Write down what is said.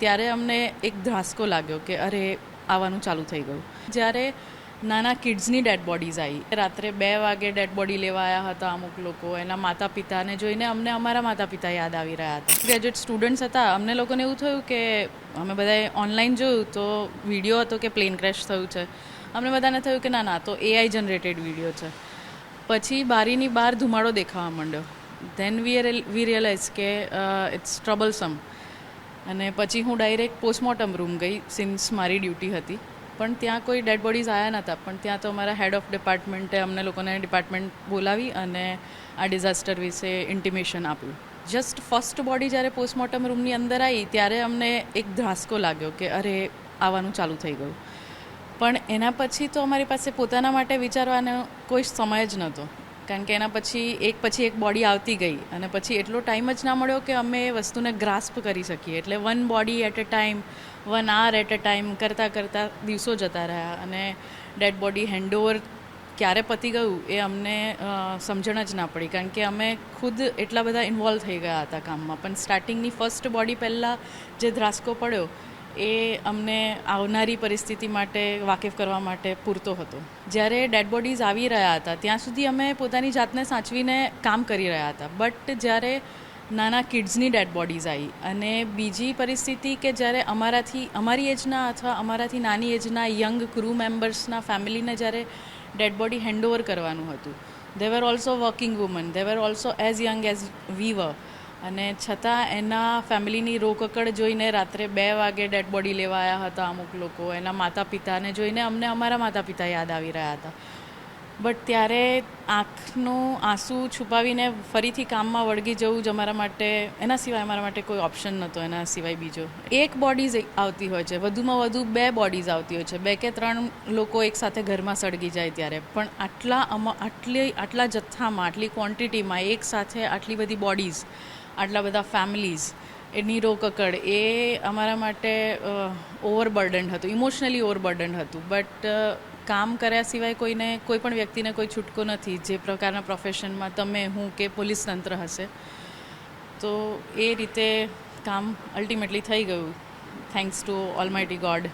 ત્યારે અમને એક ધ્રાસકો લાગ્યો કે અરે આવવાનું ચાલુ થઈ ગયું. જ્યારે નાના કિડ્સની ડેડ બોડીઝ આવી, રાત્રે 2 વાગે ડેડ બોડી લેવા આવ્યા હતા અમુક લોકો. એના માતા પિતાને જોઈને અમને અમારા માતા પિતા યાદ આવી રહ્યા હતા. ગ્રેજ્યુએટ સ્ટુડન્ટ્સ હતા. અમને લોકોને એવું થયું કે અમે બધાએ ઓનલાઈન જોયું તો વિડીયો હતો કે પ્લેન ક્રેશ થયું છે. અમને બધાને થયું કે ના તો AI જનરેટેડ વિડીયો છે. પછી બારીની બહાર ધુમાડો દેખાવા માંડ્યો. ધેન વી રિયલાઇઝ કે ઇટ્સ ટ્રબલસમ. અને પછી હું ડાયરેક્ટ પોસ્ટમોર્ટમ રૂમ ગઈ, સિન્સ મારી ડ્યુટી હતી. પણ ત્યાં કોઈ ડેડ બોડીઝ આવ્યા નહોતા. પણ ત્યાં તો અમારા હેડ ઓફ ડિપાર્ટમેન્ટે અમને લોકોને ડિપાર્ટમેન્ટ બોલાવી અને આ ડિઝાસ્ટર વિશે ઇન્ટિમેશન આપ્યું. જસ્ટ ફર્સ્ટ બોડી જ્યારે પોસ્ટમોર્ટમ રૂમની અંદર આવી ત્યારે અમને એક ધ્રાસકો લાગ્યો કે અરે આવવાનું ચાલુ થઈ ગયું. પણ એના પછી તો અમારી પાસે પોતાના માટે વિચારવાનો કોઈ સમય જ નહોતો. કારણ કે એના પછી એક બોડી આવતી ગઈ અને પછી એટલો ટાઈમ જ ના મળ્યો કે અમે એ વસ્તુને ગ્રાસ્પ કરી શકીએ. એટલે 1 body at a time, 1 hour at a time કરતાં દિવસો જતા રહ્યા. અને ડેડ બોડી હેન્ડઓવર ક્યારે પતી ગયું એ અમને સમજણ જ ના પડી. કારણ કે અમે ખુદ એટલા બધા ઇન્વોલ્વ થઈ ગયા હતા કામમાં. પણ સ્ટાર્ટિંગની ફર્સ્ટ બોડી પહેલાં જે ધ્રાસકો પડ્યો એ અમને આવનારી પરિસ્થિતિ માટે વાકેફ કરવા માટે પૂરતો હતો. જ્યારે ડેડ બોડીઝ આવી રહ્યા હતા ત્યાં સુધી અમે પોતાની જાતને સાચવીને કામ કરી રહ્યા હતા. બટ જ્યારે નાના કિડ્સની ડેડ બોડીઝ આવી અને બીજી પરિસ્થિતિ કે જ્યારે અમારી એજના અથવા અમારાથી નાની એજના યંગ ક્રૂ મેમ્બર્સના ફેમિલીને જ્યારે ડેડ બોડી હેન્ડઓવર કરવાનું હતું. They were also working woman, they were also as young as we were. અને છતાં એના ફેમિલીની રોકકડ જોઈને રાત્રે 2 વાગે ડેડ બોડી લેવા આવ્યા હતા અમુક લોકો. એના માતા પિતાને જોઈને અમને અમારા માતા પિતા યાદ આવી રહ્યા હતા. બટ ત્યારે આંખનું આંસુ છુપાવીને ફરીથી કામમાં વળગી જવું જ અમારા માટે કોઈ ઓપ્શન નહોતો. એના સિવાય બીજો એક બોડીઝ આવતી હોય છે, વધુમાં વધુ 2 બોડીઝ આવતી હોય છે, 2 કે 3 લોકો એકસાથે ઘરમાં સળગી જાય ત્યારે. પણ આટલા જથ્થામાં, આટલી ક્વોન્ટિટીમાં એકસાથે આટલી બધી બોડીઝ, આટલા બધા ફેમિલીઝ, એની રોકકડ એ અમારા માટે ઓવરબર્ડન હતું, ઇમોશનલી ઓવરબર્ડન હતું. બટ કામ કર્યા સિવાય કોઈ પણ વ્યક્તિને કોઈ છૂટકો નથી. જે પ્રકારના પ્રોફેશનમાં તમે, હું કે પોલીસ તંત્ર હશે. તો એ રીતે કામ અલ્ટિમેટલી થઈ ગયું, થેન્ક્સ ટુ ઓલમાઇટી ગોડ.